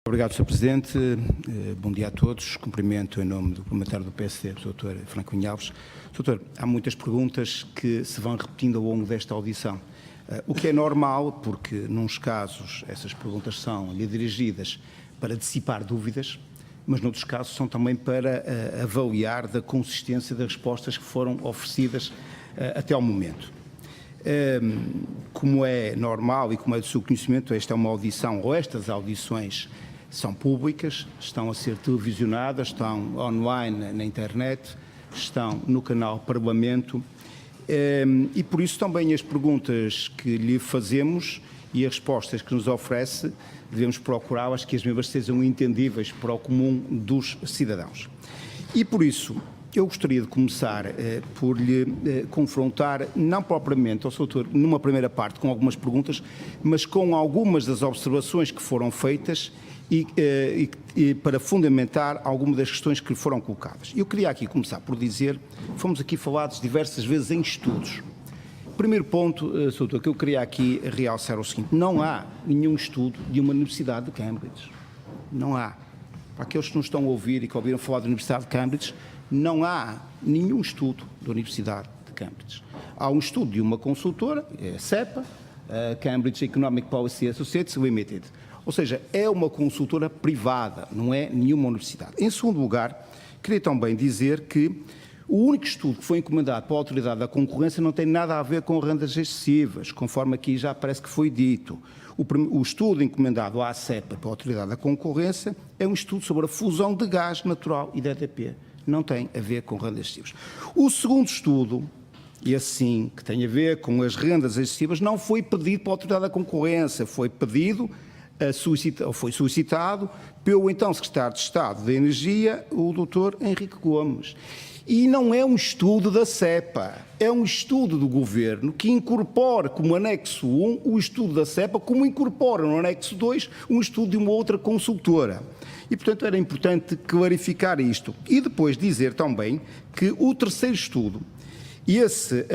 Obrigado, Sr. Presidente. Bom dia a todos. Cumprimento em nome do parlamentar do PSD, o Dr. Franco Cunha Alves. Doutor, há muitas perguntas que se vão repetindo ao longo desta audição. O que é normal, porque, nos casos, essas perguntas são-lhe dirigidas para dissipar dúvidas, mas, noutros casos, são também para avaliar da consistência das respostas que foram oferecidas até ao momento. Como é normal e como é do seu conhecimento, esta é uma audição, ou estas audições são públicas, estão a ser televisionadas, estão online na internet, estão no canal Parlamento e por isso também as perguntas que lhe fazemos e as respostas que nos oferece, devemos procurá-las que as mesmas sejam entendíveis para o comum dos cidadãos. E por isso, eu gostaria de começar por lhe confrontar, não propriamente ao Sr. Doutor, numa primeira parte com algumas perguntas, mas com algumas das observações que foram feitas e para fundamentar algumas das questões que lhe foram colocadas. Eu queria aqui começar por dizer, fomos aqui falados diversas vezes em estudos. Primeiro ponto, Sr. Doutor, que eu queria aqui realçar o seguinte: não há nenhum estudo de uma Universidade de Cambridge. Não há. Para aqueles que nos estão a ouvir e que ouviram falar da Universidade de Cambridge, não há nenhum estudo da Universidade de Cambridge. Há um estudo de uma consultora, a CEPA, a Cambridge Economic Policy Associates Limited. Ou seja, é uma consultora privada, não é nenhuma universidade. Em segundo lugar, queria também dizer que o único estudo que foi encomendado pela Autoridade da Concorrência não tem nada a ver com rendas excessivas, conforme aqui já parece que foi dito. O estudo encomendado à CEPA pela Autoridade da Concorrência é um estudo sobre a fusão de gás natural e da EDP. Não tem a ver com rendas excessivas. O segundo estudo, e assim, que tem a ver com as rendas excessivas, não foi pedido pela Autoridade da Concorrência, foi pedido, foi solicitado pelo então Secretário de Estado da Energia, o Dr. Henrique Gomes. E não é um estudo da CEPA, é um estudo do Governo que incorpora como anexo 1 o estudo da CEPA, como incorpora no anexo 2 um estudo de uma outra consultora. E, portanto, era importante clarificar isto. E depois dizer também que o terceiro estudo, esse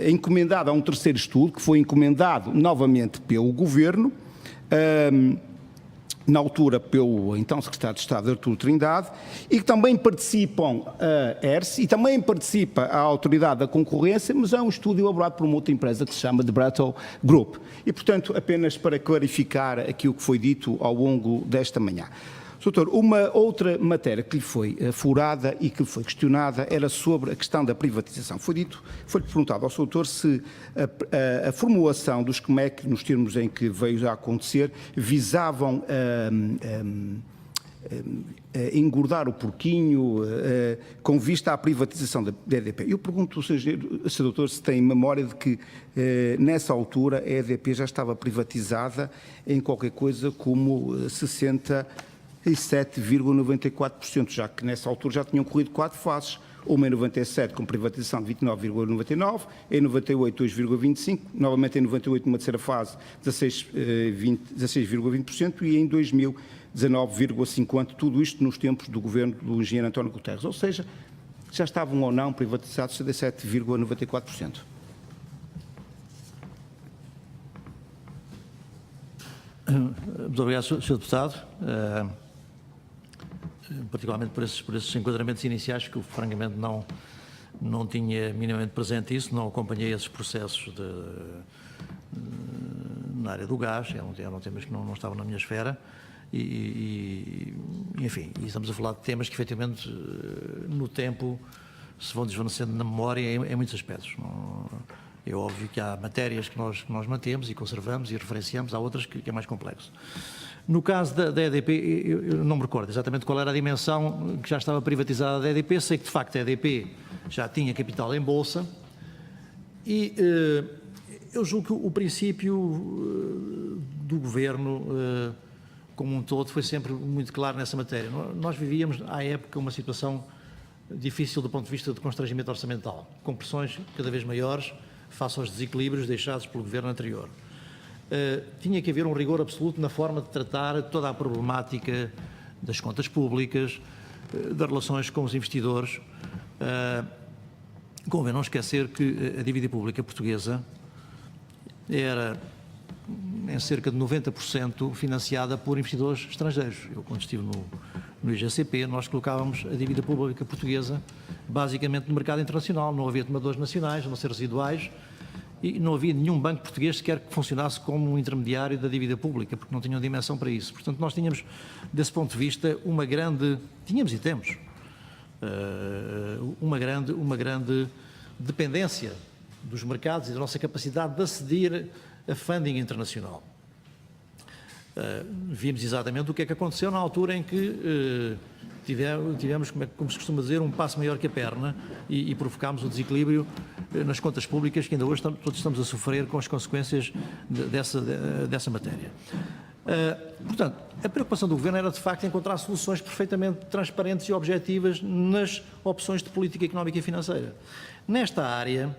encomendado a um terceiro estudo, que foi encomendado novamente pelo Governo, na altura pelo então Secretário de Estado Artur Trindade, e que também participam a ERSE e também participa a Autoridade da Concorrência, mas é um estudo elaborado por uma outra empresa que se chama The Brattle Group. E, portanto, apenas para clarificar aquilo que foi dito ao longo desta manhã. Doutor, uma outra matéria que lhe foi furada e que lhe foi questionada era sobre a questão da privatização. Foi-lhe perguntado ao Sr. Doutor se a formulação dos COMEC, nos termos em que veio a acontecer, visavam engordar o porquinho com vista à privatização da EDP. Eu pergunto ao Sr. Doutor se tem memória de que nessa altura a EDP já estava privatizada em qualquer coisa como 67,94%, já que nessa altura já tinham corrido 4 fases, uma em 97 com privatização de 29,99%, em 98 2,25%, novamente em 98 uma terceira fase 16,20% e em 2000 19,50%, tudo isto nos tempos do governo do engenheiro António Guterres, ou seja, já estavam ou não privatizados 67,94%. Muito obrigado, Sr. Deputado, particularmente por esses enquadramentos iniciais, que eu francamente não tinha minimamente presente isso, não acompanhei esses processos na área do gás, eram temas que não estavam na minha esfera enfim, estamos a falar de temas que efetivamente no tempo se vão desvanecendo na memória em muitos aspectos. É óbvio que há matérias que nós mantemos e conservamos e referenciamos, há outras que é mais complexo. No caso da EDP, eu não me recordo exatamente qual era a dimensão que já estava privatizada da EDP, sei que de facto a EDP já tinha capital em bolsa e eu julgo que o princípio do governo como um todo foi sempre muito claro nessa matéria. Nós vivíamos à época uma situação difícil do ponto de vista de constrangimento orçamental, com pressões cada vez maiores face aos desequilíbrios deixados pelo governo anterior. Tinha que haver um rigor absoluto na forma de tratar toda a problemática das contas públicas, das relações com os investidores. Convém não esquecer que a dívida pública portuguesa era em cerca de 90% financiada por investidores estrangeiros. Eu, quando estive no IGCP, nós colocávamos a dívida pública portuguesa basicamente no mercado internacional. Não havia tomadores nacionais, a não ser residuais, e não havia nenhum banco português sequer que funcionasse como um intermediário da dívida pública, porque não tinham dimensão para isso. Portanto, nós tínhamos, desse ponto de vista, tínhamos e temos, uma grande dependência dos mercados e da nossa capacidade de aceder a funding internacional. Vimos exatamente o que é que aconteceu na altura em que tivemos, como se costuma dizer, um passo maior que a perna e provocámos o desequilíbrio nas contas públicas que ainda hoje todos estamos a sofrer com as consequências dessa matéria. Portanto, a preocupação do Governo era de facto encontrar soluções perfeitamente transparentes e objetivas nas opções de política económica e financeira. Nesta área,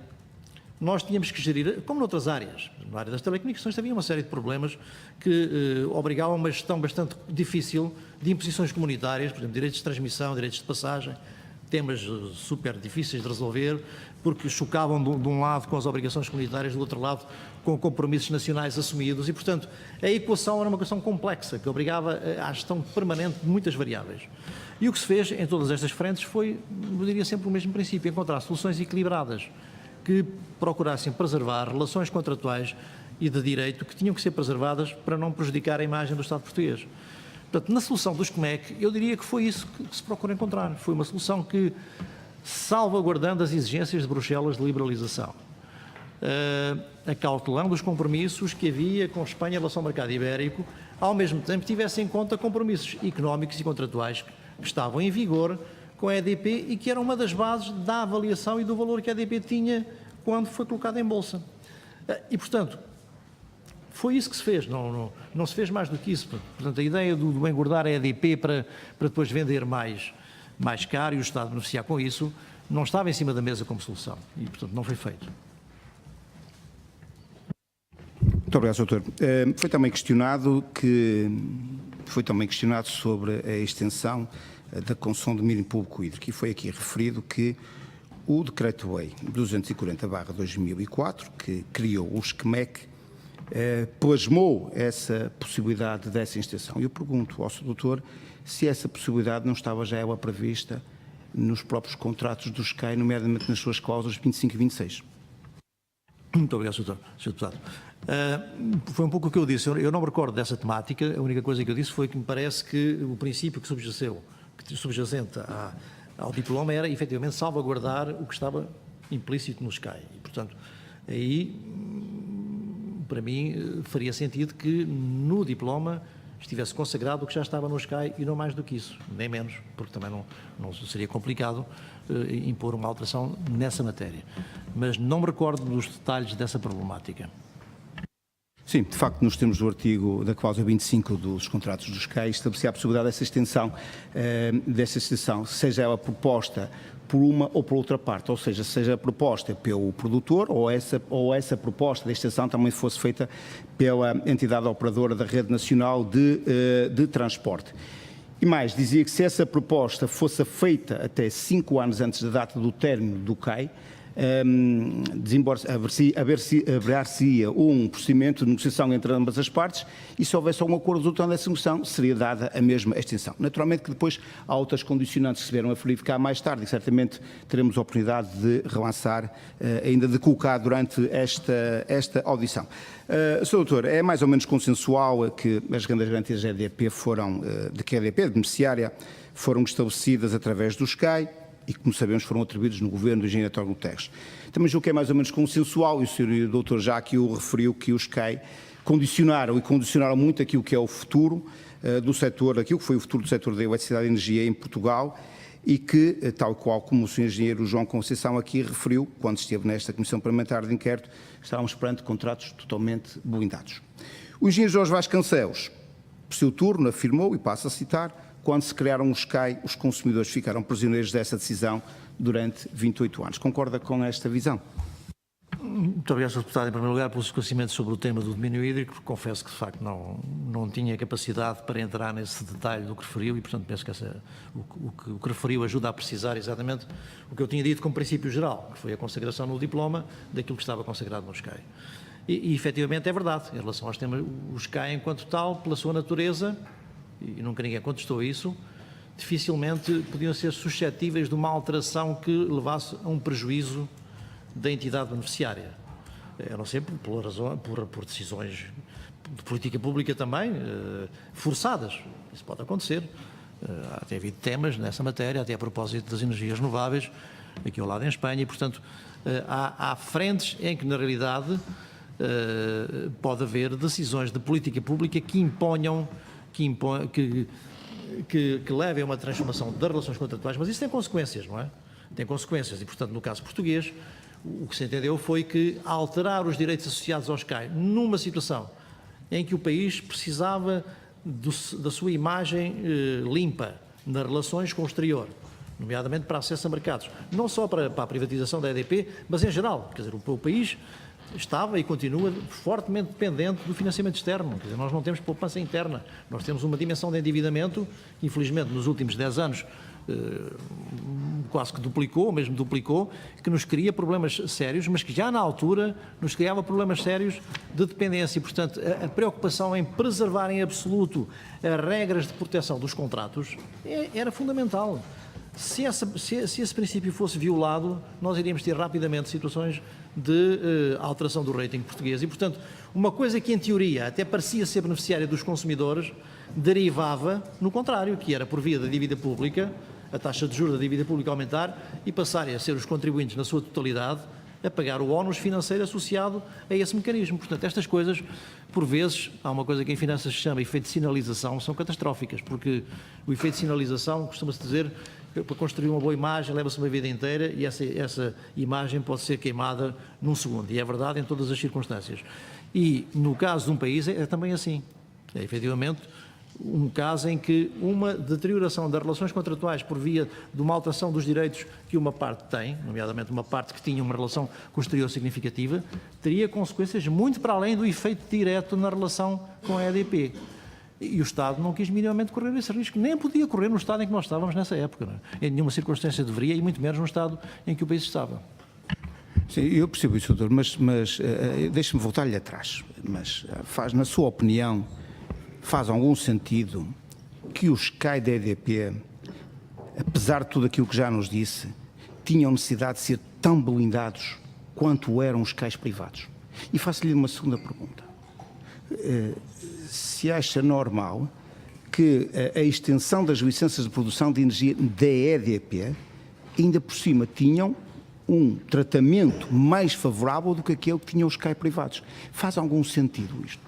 nós tínhamos que gerir, como noutras áreas, na área das telecomunicações havia uma série de problemas que obrigavam a uma gestão bastante difícil de imposições comunitárias, por exemplo, direitos de transmissão, direitos de passagem, temas super difíceis de resolver, porque chocavam de um lado com as obrigações comunitárias, do outro lado com compromissos nacionais assumidos e, portanto, a equação era uma equação complexa, que obrigava à gestão permanente de muitas variáveis. E o que se fez em todas estas frentes foi, eu diria sempre o mesmo princípio, encontrar soluções equilibradas, que procurassem preservar relações contratuais e de direito que tinham que ser preservadas para não prejudicar a imagem do Estado português. Portanto, na solução do SCMEC, eu diria que foi isso que se procura encontrar. Foi uma solução que, salvaguardando as exigências de Bruxelas de liberalização, acautelando os compromissos que havia com Espanha em relação ao mercado ibérico, ao mesmo tempo tivesse em conta compromissos económicos e contratuais que estavam em vigor com a EDP e que era uma das bases da avaliação e do valor que a EDP tinha quando foi colocada em bolsa. E, portanto, foi isso que se fez, não se fez mais do que isso. Portanto, a ideia do engordar a EDP para depois vender mais caro e o Estado beneficiar com isso, não estava em cima da mesa como solução e, portanto, não foi feito. Muito obrigado, Dr. Foi também questionado sobre a extensão da concessão de domínio público hídrico e foi aqui referido que o Decreto-Lei 240/2004, que criou o SCMEC, plasmou essa possibilidade dessa extensão. Eu pergunto ao Sr. Doutor se essa possibilidade não estava já ela prevista nos próprios contratos do SCAI, nomeadamente nas suas cláusulas 25 e 26. Muito obrigado, Sr. Deputado. Foi um pouco o que eu disse. Eu não me recordo dessa temática. A única coisa que eu disse foi que me parece que o princípio que subjacente ao diploma era, efetivamente, salvaguardar o que estava implícito no SCAI. E, portanto, aí, para mim, faria sentido que no diploma estivesse consagrado o que já estava no SCAI e não mais do que isso, nem menos, porque também não seria complicado impor uma alteração nessa matéria. Mas não me recordo dos detalhes dessa problemática. Sim, de facto, nos termos do artigo da cláusula 25 dos contratos dos SCAI, estabelecia a possibilidade dessa extensão, seja ela proposta por uma ou por outra parte, ou seja proposta pelo produtor ou essa proposta de extensão também fosse feita pela entidade operadora da rede nacional de transporte. E mais, dizia que se essa proposta fosse feita até 5 anos antes da data do término do CAI, haver-se-ia um procedimento de negociação entre ambas as partes e se houvesse algum acordo resultante dessa negociação, seria dada a mesma extensão. Naturalmente que depois há outras condicionantes que se vieram a verificar mais tarde e certamente teremos a oportunidade de relançar, ainda de colocar durante esta audição. Sr. Doutor, é mais ou menos consensual que as rendas garantidas da EDP de beneficiária, foram estabelecidas através do SCAI, e que, como sabemos, foram atribuídos no governo do engenheiro António Guterres. Também julgo que é mais ou menos consensual, e o Sr. Doutor já aqui o referiu, que os SCAI condicionaram muito aquilo que é o futuro do setor, aquilo que foi o futuro do setor da eletricidade e energia em Portugal, e que, tal qual como o Sr. Engenheiro João Conceição aqui referiu, quando esteve nesta Comissão Parlamentar de Inquérito, estávamos perante contratos totalmente blindados. O engenheiro Jorge Vasconcelos, por seu turno, afirmou, e passo a citar, quando se criaram os SCAI, os consumidores ficaram prisioneiros dessa decisão durante 28 anos. Concorda com esta visão? Muito obrigado, Sr. Deputado, em primeiro lugar, pelo esclarecimento sobre o tema do domínio hídrico. Confesso que, de facto, não tinha capacidade para entrar nesse detalhe do que referiu e, portanto, penso que o que referiu ajuda a precisar exatamente o que eu tinha dito como princípio geral, que foi a consagração no diploma daquilo que estava consagrado no SCAI. E efetivamente é verdade, em relação aos temas, os CAI enquanto tal, pela sua natureza, e nunca ninguém contestou isso, dificilmente podiam ser suscetíveis de uma alteração que levasse a um prejuízo da entidade beneficiária. A não ser por decisões de política pública também, forçadas. Isso pode acontecer. Há até havido temas nessa matéria, até a propósito das energias renováveis, aqui ao lado em Espanha, e, portanto, há frentes em que, na realidade, pode haver decisões de política pública que imponham, que levem a uma transformação das relações contratuais, mas isso tem consequências, não é? Tem consequências e, portanto, no caso português, o que se entendeu foi que alterar os direitos associados aos CAI numa situação em que o país precisava da sua imagem limpa nas relações com o exterior, nomeadamente para acesso a mercados, não só para a privatização da EDP, mas em geral. Quer dizer, o país estava e continua fortemente dependente do financiamento externo. Quer dizer, nós não temos poupança interna, nós temos uma dimensão de endividamento que, infelizmente, nos últimos 10 anos quase que duplicou, ou mesmo duplicou, que nos cria problemas sérios, mas que já na altura nos criava problemas sérios de dependência. E, portanto, a preocupação em preservar em absoluto as regras de proteção dos contratos era fundamental. Se esse princípio fosse violado, nós iríamos ter rapidamente situações de alteração do rating português. E, portanto, uma coisa que em teoria até parecia ser beneficiária dos consumidores, derivava no contrário, que era por via da dívida pública, a taxa de juros da dívida pública aumentar e passarem a ser os contribuintes na sua totalidade a pagar o ónus financeiro associado a esse mecanismo. Portanto, estas coisas, por vezes, há uma coisa que em finanças se chama efeito de sinalização, são catastróficas, porque o efeito de sinalização, costuma-se dizer, para construir uma boa imagem leva-se uma vida inteira e essa imagem pode ser queimada num segundo. E é verdade em todas as circunstâncias. E no caso de um país é também assim. É efetivamente um caso em que uma deterioração das relações contratuais por via de uma alteração dos direitos que uma parte tem, nomeadamente uma parte que tinha uma relação com o exterior significativa, teria consequências muito para além do efeito direto na relação com a EDP. E o Estado não quis minimamente correr esse risco, nem podia correr no Estado em que nós estávamos nessa época. Não é? Em nenhuma circunstância deveria, e muito menos no Estado em que o país estava. Sim, eu percebo isso, doutor, mas deixe-me voltar-lhe atrás. Mas na sua opinião, faz algum sentido que os CAI da EDP, apesar de tudo aquilo que já nos disse, tinham necessidade de ser tão blindados quanto eram os CAIs privados? E faço-lhe uma segunda pergunta. Se acha normal que a extensão das licenças de produção de energia da EDP, ainda por cima, tinham um tratamento mais favorável do que aquele que tinham os CAI privados? Faz algum sentido isto?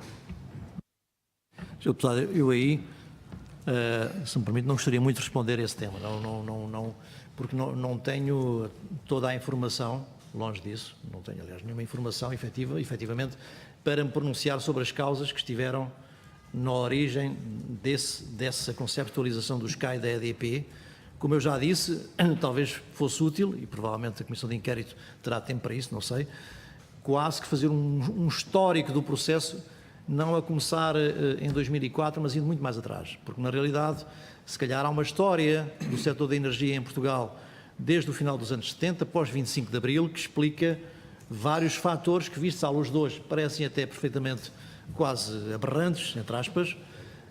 Sr. Deputado, eu aí, se me permite, não gostaria muito de responder a esse tema, porque não tenho toda a informação, longe disso, não tenho, aliás, nenhuma informação efetivamente, para me pronunciar sobre as causas que estiveram na origem dessa conceptualização dos CAI da EDP. Como eu já disse, talvez fosse útil, e provavelmente a Comissão de Inquérito terá tempo para isso, não sei, quase que fazer um histórico do processo, não a começar em 2004, mas indo muito mais atrás, porque na realidade, se calhar há uma história do setor da energia em Portugal desde o final dos anos 70, pós 25 de Abril, que explica vários fatores que, vistos à luz de hoje, parecem até perfeitamente quase aberrantes, entre aspas,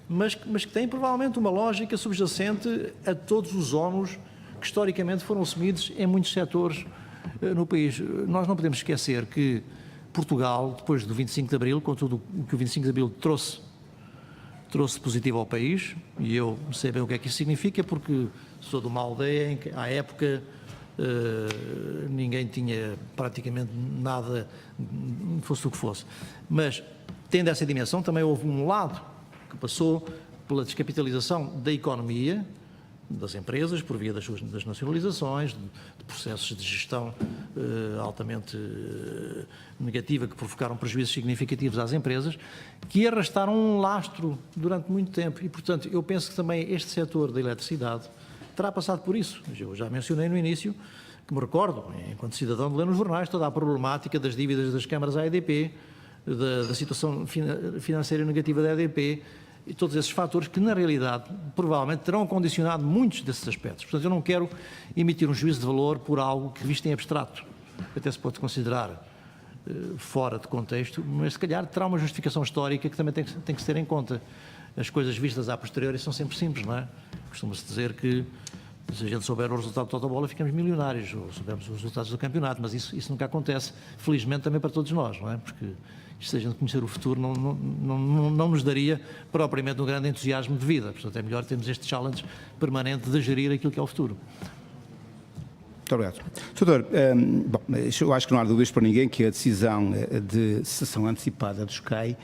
mas que têm provavelmente uma lógica subjacente a todos os ónus que historicamente foram assumidos em muitos setores no país. Nós não podemos esquecer que Portugal, depois do 25 de Abril, com tudo o que o 25 de Abril trouxe positivo ao país, e eu sei bem o que é que isso significa, porque sou de uma aldeia em que, à época, ninguém tinha praticamente nada, fosse o que fosse. Mas, tendo essa dimensão, também houve um lado que passou pela descapitalização da economia, das empresas, por via das nacionalizações, de processos de gestão altamente negativa, que provocaram prejuízos significativos às empresas, que arrastaram um lastro durante muito tempo. E, portanto, eu penso que também este setor da eletricidade terá passado por isso. Eu já mencionei no início, que me recordo, enquanto cidadão de ler nos jornais, toda a problemática das dívidas das câmaras à EDP, da situação financeira negativa da EDP, e todos esses fatores que, na realidade, provavelmente terão condicionado muitos desses aspectos. Portanto, eu não quero emitir um juízo de valor por algo que, visto em abstrato, até se pode considerar fora de contexto, mas se calhar terá uma justificação histórica que também tem que se ter em conta. As coisas vistas a posteriori são sempre simples, não é? Costuma-se dizer que se a gente souber o resultado do Totobola ficamos milionários, ou soubermos os resultados do campeonato, mas isso nunca acontece, felizmente também para todos nós, não é? Porque se a gente conhecer o futuro não nos daria propriamente um grande entusiasmo de vida, portanto é melhor termos este challenge permanente de gerir aquilo que é o futuro. Muito obrigado. Doutor, eu acho que não há dúvidas para ninguém que a decisão de cessação antecipada do SKY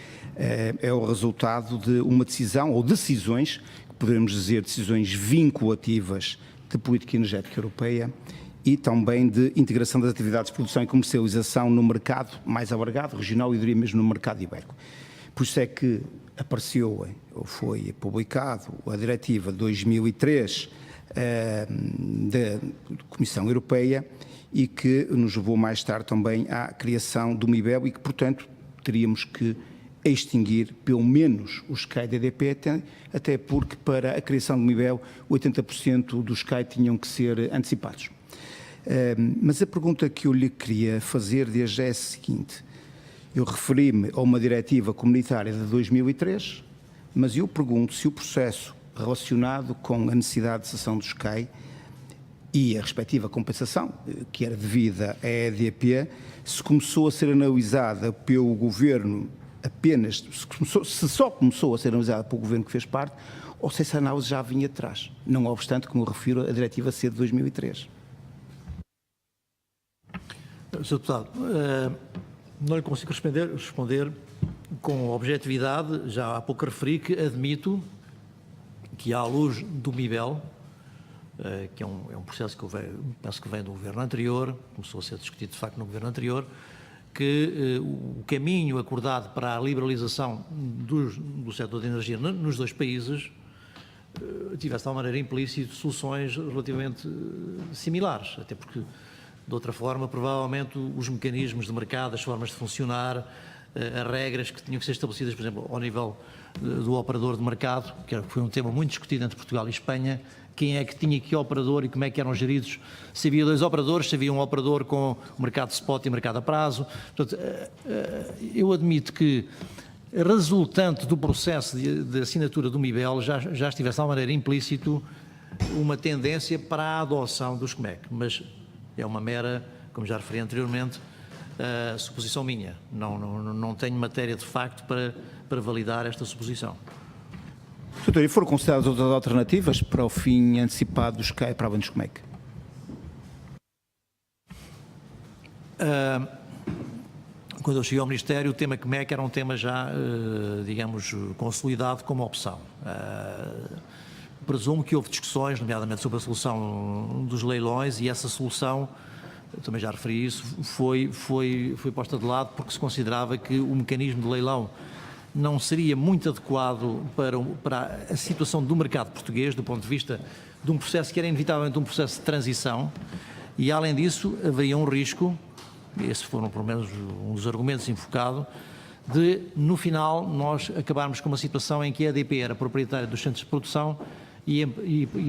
é o resultado de uma decisão, ou decisões, que poderemos dizer decisões vinculativas de política energética europeia e também de integração das atividades de produção e comercialização no mercado mais alargado, regional e diria mesmo no mercado ibérico. Por isso é que apareceu, ou foi publicado, a Diretiva 2003 da Comissão Europeia e que nos levou mais tarde também à criação do MIBEL e que, portanto, teríamos que extinguir pelo menos o SKY DDP, até porque para a criação do MIBEL 80% dos SKY tinham que ser antecipados. Mas a pergunta que eu lhe queria fazer desde já é a seguinte: eu referi-me a uma diretiva comunitária de 2003, mas eu pergunto se o processo relacionado com a necessidade de cessão do SKY e a respectiva compensação, que era devida à EDP, se começou a ser analisada pelo Governo apenas, se só começou a ser analisada pelo Governo que fez parte, ou se essa análise já vinha atrás, não obstante, como eu refiro, a diretiva ser de 2003. Sr. Deputado, não lhe consigo responder com objetividade. Já há pouco referi que admito que, à luz do MIBEL, que é um processo que penso que vem do governo anterior, começou a ser discutido de facto no governo anterior, que o caminho acordado para a liberalização do setor de energia nos dois países tivesse de tal maneira implícito soluções relativamente similares, até porque, de outra forma, provavelmente os mecanismos de mercado, as formas de funcionar, as regras que tinham que ser estabelecidas, por exemplo, ao nível do operador de mercado, que foi um tema muito discutido entre Portugal e Espanha, quem é que tinha que operador e como é que eram geridos, se havia dois operadores, se havia um operador com o mercado spot e mercado a prazo. Portanto, eu admito que, resultante do processo de assinatura do MIBEL, já estivesse de tal maneira implícito uma tendência para a adoção do SCMEC, mas é uma mera, como já referi anteriormente, suposição minha. Não tenho matéria de facto para validar esta suposição. Doutor, e foram consideradas outras alternativas para o fim antecipado do SKY para além do SCMEC? Quando eu cheguei ao Ministério, o tema CMEC era um tema já, digamos, consolidado como opção. Presumo que houve discussões, nomeadamente sobre a solução dos leilões, e essa solução, também já referi isso, foi posta de lado porque se considerava que o mecanismo de leilão não seria muito adequado para a situação do mercado português, do ponto de vista de um processo que era inevitavelmente um processo de transição, e além disso haveria um risco, esses foram pelo menos um dos argumentos invocados, de no final nós acabarmos com uma situação em que a EDP era proprietária dos centros de produção e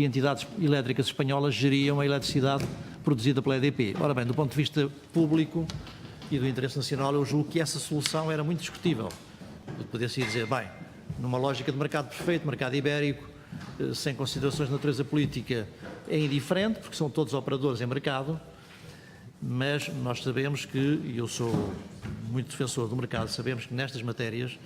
entidades elétricas espanholas geriam a eletricidade produzida pela EDP. Ora bem, do ponto de vista público e do interesse nacional, eu julgo que essa solução era muito discutível. Podia-se dizer, bem, numa lógica de mercado perfeito, mercado ibérico, sem considerações de natureza política, é indiferente, porque são todos operadores em mercado, mas nós sabemos que, e eu sou muito defensor do mercado, sabemos que nestas matérias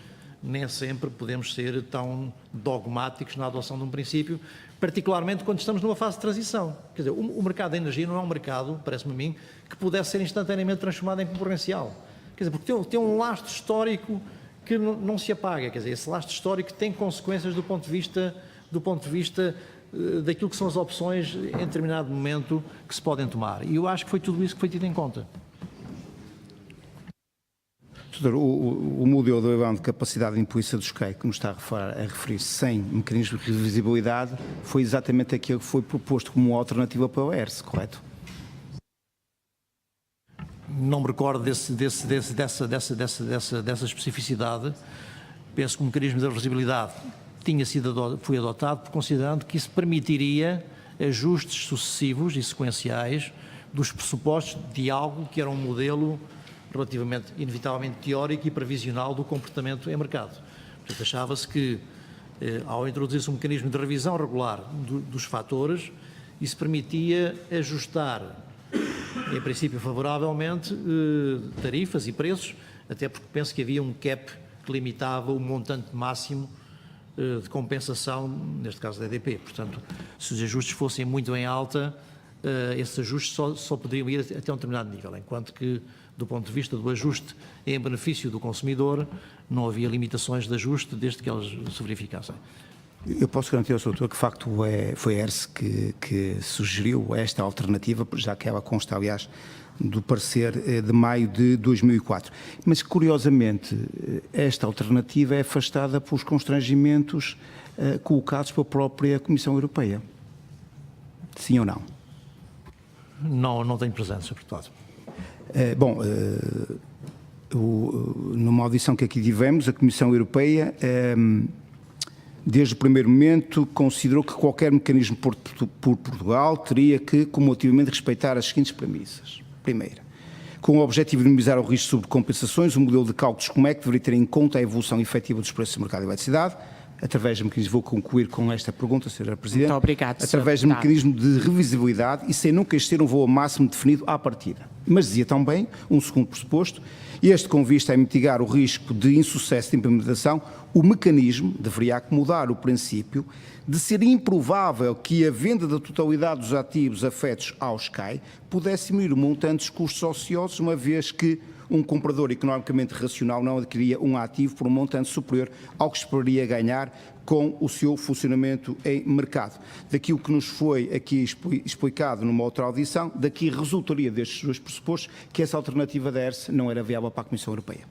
nem sempre podemos ser tão dogmáticos na adoção de um princípio, particularmente quando estamos numa fase de transição. Quer dizer, o mercado da energia não é um mercado, parece-me a mim, que pudesse ser instantaneamente transformado em concorrencial. Quer dizer, porque tem um lastro histórico que não se apaga. Quer dizer, esse lastro histórico tem consequências do ponto de vista daquilo que são as opções em determinado momento que se podem tomar. E eu acho que foi tudo isso que foi tido em conta. Doutor, o modelo de leilão de capacidade de implícita do SKY, que nos está a referir sem mecanismo de revisibilidade, foi exatamente aquilo que foi proposto como alternativa para o ERSE, correto? Não me recordo dessa especificidade. Penso que o mecanismo de revisibilidade foi adotado considerando que isso permitiria ajustes sucessivos e sequenciais dos pressupostos de algo que era um modelo relativamente, inevitavelmente, teórico e previsional do comportamento em mercado. Portanto, achava-se que, ao introduzir-se um mecanismo de revisão regular dos fatores, isso permitia ajustar, em princípio favoravelmente, tarifas e preços, até porque penso que havia um cap que limitava o montante máximo de compensação, neste caso da EDP. Portanto, se os ajustes fossem muito em alta, esses ajustes só poderiam ir até um determinado nível, enquanto que, do ponto de vista do ajuste em benefício do consumidor, não havia limitações de ajuste desde que elas se verificassem. Eu posso garantir ao Sr. Doutor que, de facto, foi a ERSE que sugeriu esta alternativa, já que ela consta, aliás, do parecer de maio de 2004. Mas, curiosamente, esta alternativa é afastada pelos constrangimentos colocados pela própria Comissão Europeia. Sim ou não? Não tenho presença, Sr. Deputado. Numa audição que aqui tivemos, a Comissão Europeia, desde o primeiro momento, considerou que qualquer mecanismo por Portugal teria que, cumulativamente, respeitar as seguintes premissas. Primeira, com o objetivo de minimizar o risco sobre compensações, o modelo de cálculo dos COMEC deveria ter em conta a evolução efetiva dos preços do mercado de eletricidade, através de mecanismo, vou concluir com esta pergunta, Sra. Presidente. Muito obrigado, através de um mecanismo de revisibilidade e sem nunca existir um valor máximo definido à partida. Mas dizia também, um segundo pressuposto, este com vista a mitigar o risco de insucesso de implementação, o mecanismo deveria acomodar o princípio de ser improvável que a venda da totalidade dos ativos afetos ao SCAI pudesse diminuir o montante dos custos ociosos, uma vez que um comprador economicamente racional não adquiria um ativo por um montante superior ao que esperaria ganhar com o seu funcionamento em mercado. Daqui o que nos foi aqui explicado numa outra audição, daqui resultaria destes dois pressupostos que essa alternativa da ERSE não era viável para a Comissão Europeia.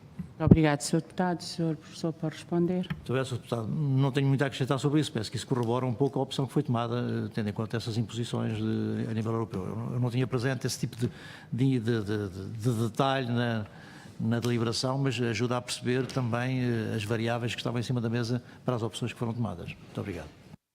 Obrigado, Sr. Deputado. Sr. Professor, pode responder. Muito bem, Sr. Deputado. Não tenho muito a acrescentar sobre isso. Penso que isso corrobora um pouco a opção que foi tomada, tendo em conta essas imposições a nível europeu. Eu não tinha presente esse tipo de detalhe na deliberação, mas ajuda a perceber também as variáveis que estavam em cima da mesa para as opções que foram tomadas. Muito obrigado.